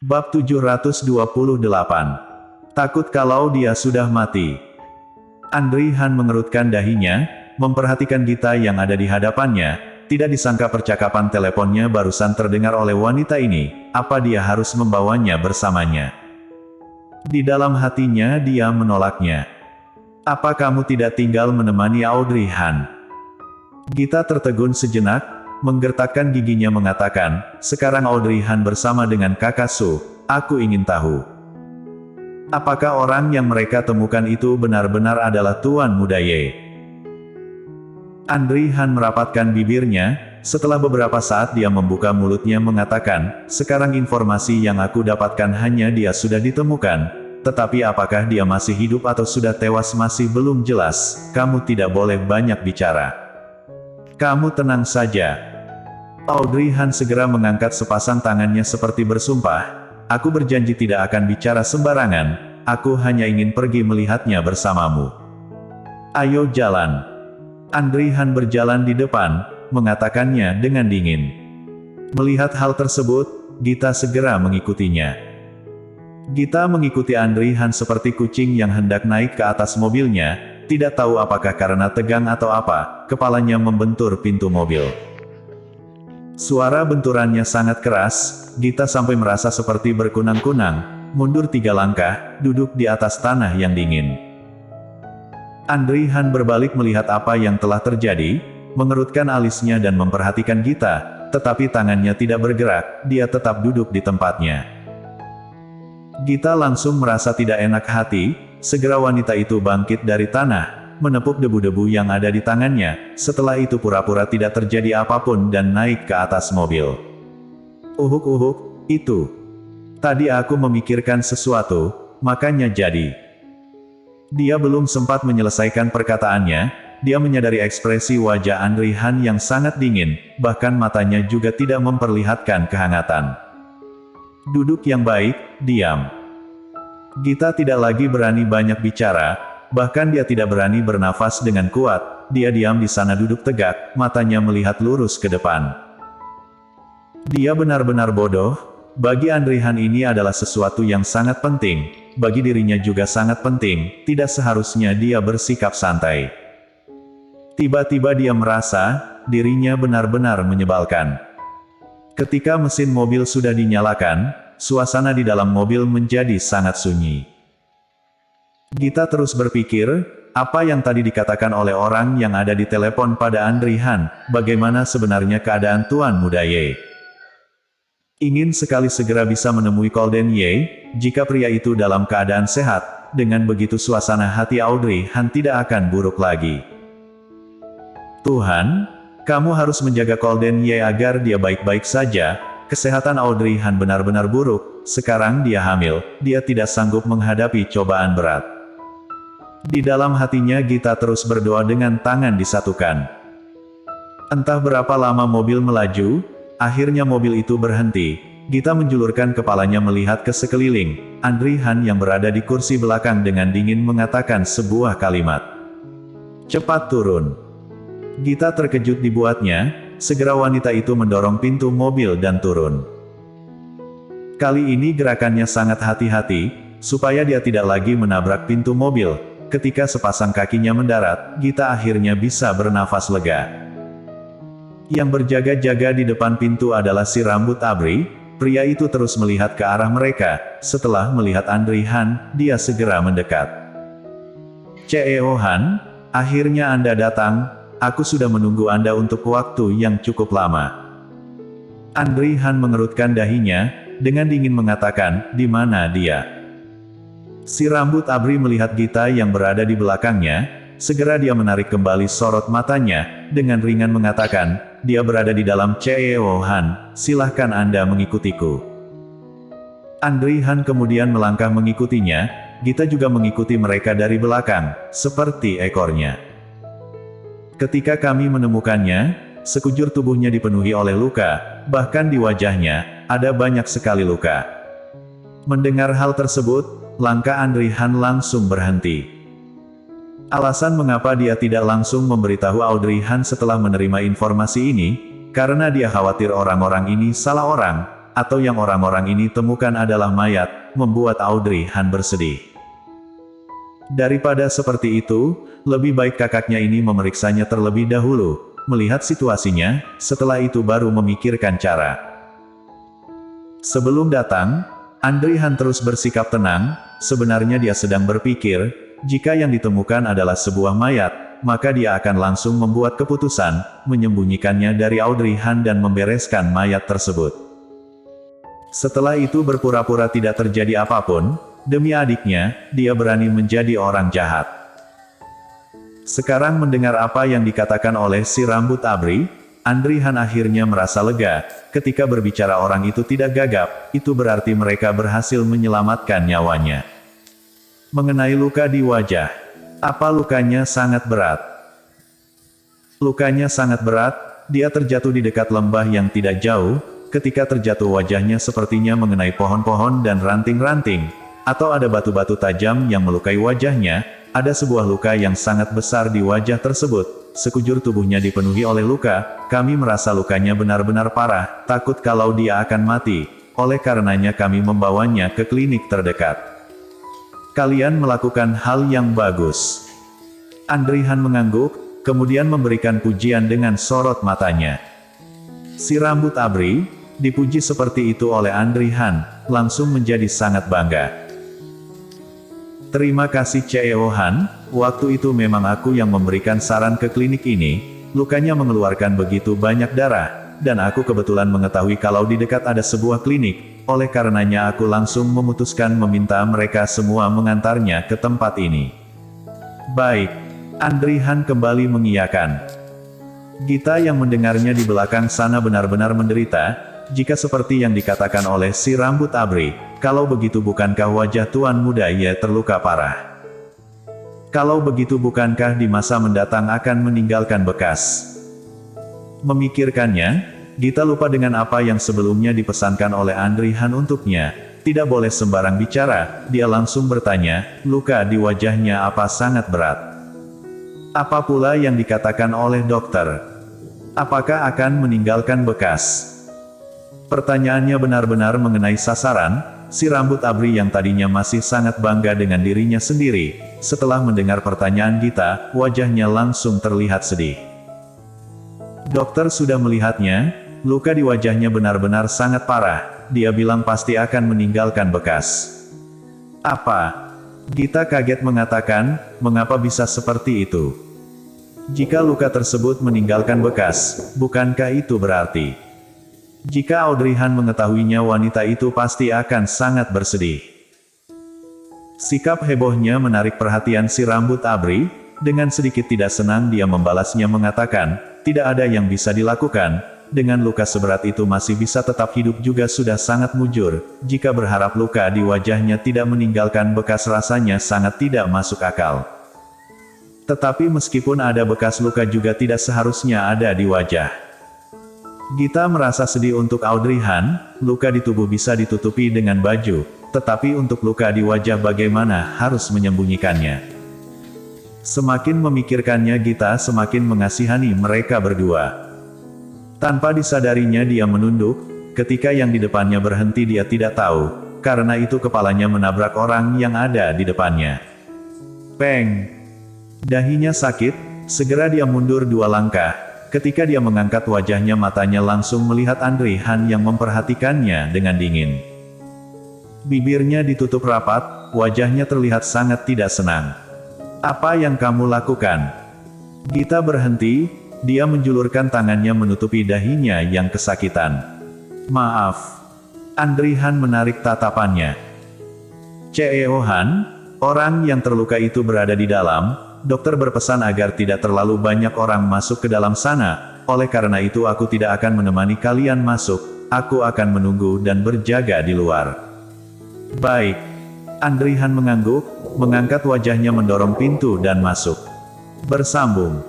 Bab 728. Takut kalau dia sudah mati. Andri Han mengerutkan dahinya, memperhatikan Gita yang ada di hadapannya. Tidak disangka percakapan teleponnya barusan terdengar oleh wanita ini. Apa dia harus membawanya bersamanya? Di dalam hatinya dia menolaknya. Apa kamu tidak tinggal menemani Audrey Han? Gita tertegun sejenak, menggertakkan giginya mengatakan, sekarang Audrey Han bersama dengan kakak Su, aku ingin tahu. Apakah orang yang mereka temukan itu benar-benar adalah Tuan Muda Ye? Andri Han merapatkan bibirnya, setelah beberapa saat dia membuka mulutnya mengatakan, sekarang informasi yang aku dapatkan hanya dia sudah ditemukan, tetapi apakah dia masih hidup atau sudah tewas masih belum jelas, kamu tidak boleh banyak bicara. Kamu tenang saja. Audrey Han segera mengangkat sepasang tangannya seperti bersumpah, aku berjanji tidak akan bicara sembarangan, aku hanya ingin pergi melihatnya bersamamu. Ayo jalan. Andri Han berjalan di depan, mengatakannya dengan dingin. Melihat hal tersebut, Gita segera mengikutinya. Gita mengikuti Andri Han seperti kucing yang hendak naik ke atas mobilnya, tidak tahu apakah karena tegang atau apa, kepalanya membentur pintu mobil. Suara benturannya sangat keras, Gita sampai merasa seperti berkunang-kunang, mundur 3 langkah, duduk di atas tanah yang dingin. Andri Han berbalik melihat apa yang telah terjadi, mengerutkan alisnya dan memperhatikan Gita, tetapi tangannya tidak bergerak, dia tetap duduk di tempatnya. Gita langsung merasa tidak enak hati, segera wanita itu bangkit dari tanah, menepuk debu-debu yang ada di tangannya, setelah itu pura-pura tidak terjadi apapun dan naik ke atas mobil. Uhuk, itu. Tadi aku memikirkan sesuatu, makanya jadi. Dia belum sempat menyelesaikan perkataannya, dia menyadari ekspresi wajah Andri Han yang sangat dingin, bahkan matanya juga tidak memperlihatkan kehangatan. Duduk yang baik, diam. Gita tidak lagi berani banyak bicara, bahkan dia tidak berani bernafas dengan kuat, dia diam di sana duduk tegak, matanya melihat lurus ke depan. Dia benar-benar bodoh, bagi Andri Han ini adalah sesuatu yang sangat penting. Bagi dirinya juga sangat penting, tidak seharusnya dia bersikap santai. Tiba-tiba dia merasa, dirinya benar-benar menyebalkan. Ketika mesin mobil sudah dinyalakan, suasana di dalam mobil menjadi sangat sunyi. Gita terus berpikir, apa yang tadi dikatakan oleh orang yang ada di telepon pada Andri Han, bagaimana sebenarnya keadaan Tuan Muda Ye? Ingin sekali segera bisa menemui Golden Ye, jika pria itu dalam keadaan sehat, dengan begitu suasana hati Audrey Han tidak akan buruk lagi. Tuhan, kamu harus menjaga Golden Ye agar dia baik-baik saja, kesehatan Audrey Han benar-benar buruk, sekarang dia hamil, dia tidak sanggup menghadapi cobaan berat. Di dalam hatinya Gita terus berdoa dengan tangan disatukan. Entah berapa lama mobil melaju, akhirnya mobil itu berhenti. Gita menjulurkan kepalanya melihat ke sekeliling. Andri Han yang berada di kursi belakang dengan dingin mengatakan sebuah kalimat. Cepat turun. Gita terkejut dibuatnya, segera wanita itu mendorong pintu mobil dan turun. Kali ini gerakannya sangat hati-hati, supaya dia tidak lagi menabrak pintu mobil. Ketika sepasang kakinya mendarat, Gita akhirnya bisa bernafas lega. Yang berjaga-jaga di depan pintu adalah si rambut abri. Pria itu terus melihat ke arah mereka. Setelah melihat Andri Han, dia segera mendekat. CEO Han, akhirnya Anda datang. Aku sudah menunggu Anda untuk waktu yang cukup lama. Andri Han mengerutkan dahinya, dengan dingin mengatakan, di mana dia? Si rambut abri melihat Gita yang berada di belakangnya, segera dia menarik kembali sorot matanya, dengan ringan mengatakan, dia berada di dalam CEO Han, silahkan Anda mengikutiku. Andri Han kemudian melangkah mengikutinya, Gita juga mengikuti mereka dari belakang, seperti ekornya. Ketika kami menemukannya, sekujur tubuhnya dipenuhi oleh luka, bahkan di wajahnya, ada banyak sekali luka. Mendengar hal tersebut, langkah Andri Han langsung berhenti. Alasan mengapa dia tidak langsung memberitahu Audrey Han setelah menerima informasi ini, karena dia khawatir orang-orang ini salah orang, atau yang orang-orang ini temukan adalah mayat, membuat Audrey Han bersedih. Daripada seperti itu, lebih baik kakaknya ini memeriksanya terlebih dahulu, melihat situasinya, setelah itu baru memikirkan cara. Sebelum datang, Audrey Han terus bersikap tenang, sebenarnya dia sedang berpikir, jika yang ditemukan adalah sebuah mayat, maka dia akan langsung membuat keputusan, menyembunyikannya dari Audrey Han dan membereskan mayat tersebut. Setelah itu berpura-pura tidak terjadi apapun, demi adiknya, dia berani menjadi orang jahat. Sekarang mendengar apa yang dikatakan oleh si rambut abri, Audrey Han akhirnya merasa lega. Ketika berbicara orang itu tidak gagap, itu berarti mereka berhasil menyelamatkan nyawanya. Mengenai luka di wajah, apa lukanya sangat berat? Lukanya sangat berat, dia terjatuh di dekat lembah yang tidak jauh. Ketika terjatuh wajahnya sepertinya mengenai pohon-pohon dan ranting-ranting, atau ada batu-batu tajam yang melukai wajahnya. Ada sebuah luka yang sangat besar di wajah tersebut. Sekujur tubuhnya dipenuhi oleh luka. Kami merasa lukanya benar-benar parah, takut kalau dia akan mati. Oleh karenanya kami membawanya ke klinik terdekat. Kalian melakukan hal yang bagus. Audrey Han mengangguk, kemudian memberikan pujian dengan sorot matanya. Si rambut abri, dipuji seperti itu oleh Audrey Han, langsung menjadi sangat bangga. Terima kasih CEO Han, waktu itu memang aku yang memberikan saran ke klinik ini, lukanya mengeluarkan begitu banyak darah, dan aku kebetulan mengetahui kalau di dekat ada sebuah klinik, oleh karenanya aku langsung memutuskan meminta mereka semua mengantarnya ke tempat ini. Baik, Audrey Han kembali mengiyakan. Gita yang mendengarnya di belakang sana benar-benar menderita, jika seperti yang dikatakan oleh si rambut abri. Kalau begitu bukankah wajah tuan muda ia terluka parah? Kalau begitu bukankah di masa mendatang akan meninggalkan bekas? Memikirkannya, Gita lupa dengan apa yang sebelumnya dipesankan oleh Audrey Han untuknya. Tidak boleh sembarang bicara, dia langsung bertanya, luka di wajahnya apa sangat berat? Apa pula yang dikatakan oleh dokter? Apakah akan meninggalkan bekas? Pertanyaannya benar-benar mengenai sasaran. Si rambut abri yang tadinya masih sangat bangga dengan dirinya sendiri, setelah mendengar pertanyaan Gita, wajahnya langsung terlihat sedih. Dokter sudah melihatnya, luka di wajahnya benar-benar sangat parah, dia bilang pasti akan meninggalkan bekas. Apa? Gita kaget mengatakan, mengapa bisa seperti itu? Jika luka tersebut meninggalkan bekas, bukankah itu berarti? Jika Audrey Han mengetahuinya wanita itu pasti akan sangat bersedih. Sikap hebohnya menarik perhatian si rambut abri, dengan sedikit tidak senang dia membalasnya mengatakan, tidak ada yang bisa dilakukan, dengan luka seberat itu masih bisa tetap hidup juga sudah sangat mujur, jika berharap luka di wajahnya tidak meninggalkan bekas rasanya sangat tidak masuk akal. Tetapi meskipun ada bekas luka juga tidak seharusnya ada di wajah. Gita merasa sedih untuk Audrey Han, luka di tubuh bisa ditutupi dengan baju, tetapi untuk luka di wajah bagaimana harus menyembunyikannya. Semakin memikirkannya Gita semakin mengasihani mereka berdua. Tanpa disadarinya dia menunduk, ketika yang di depannya berhenti dia tidak tahu, karena itu kepalanya menabrak orang yang ada di depannya. Peng! Dahinya sakit, segera dia mundur 2 langkah. Ketika dia mengangkat wajahnya matanya langsung melihat Audrey Han yang memperhatikannya dengan dingin. Bibirnya ditutup rapat, wajahnya terlihat sangat tidak senang. Apa yang kamu lakukan? Gita berhenti, dia menjulurkan tangannya menutupi dahinya yang kesakitan. Maaf. Audrey Han menarik tatapannya. CEO Han, orang yang terluka itu berada di dalam. Dokter berpesan agar tidak terlalu banyak orang masuk ke dalam sana, oleh karena itu aku tidak akan menemani kalian masuk, aku akan menunggu dan berjaga di luar. Baik. Audrey Han mengangguk, mengangkat wajahnya mendorong pintu dan masuk. Bersambung.